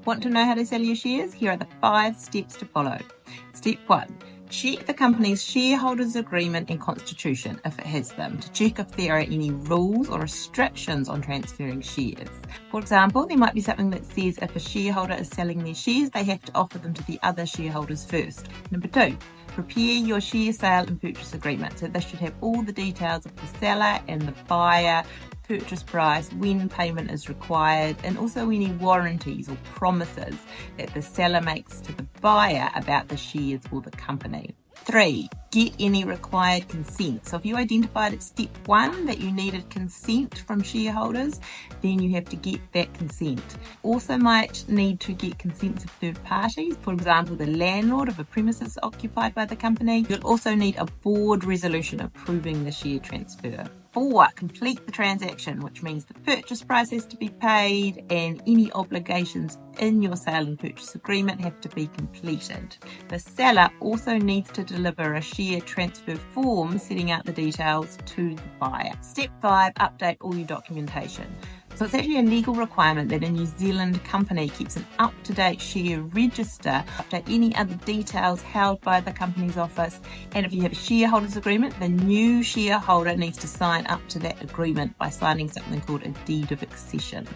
Want to know how to sell your shares? Here are the 5 steps to follow. Step 1. Check the company's shareholders agreement and constitution, if it has them, to check if there are any rules or restrictions on transferring shares. For example, there might be something that says if a shareholder is selling their shares, they have to offer them to the other shareholders first. Number 2. Prepare your share sale and purchase agreement. So this should have all the details of the seller and the buyer, purchase price, when payment is required, and also any warranties or promises that the seller makes to the buyer about the shares or the company. 3. Get any required consent. So if you identified at step 1 that you needed consent from shareholders, then you have to get that consent. Also might need to get consents of third parties, for example, the landlord of a premises occupied by the company. You'll also need a board resolution approving the share transfer. 4. Complete the transaction, which means the purchase price has to be paid and any obligations in your sale and purchase agreement have to be completed. The seller also needs to deliver a share transfer form setting out the details to the buyer. Step 5. Update all your documentation. So it's actually a legal requirement that a New Zealand company keeps an up-to-date share register, update any other details held by the company's office, and if you have a shareholders agreement, the new shareholder needs to sign up to that agreement by signing something called a deed of accession.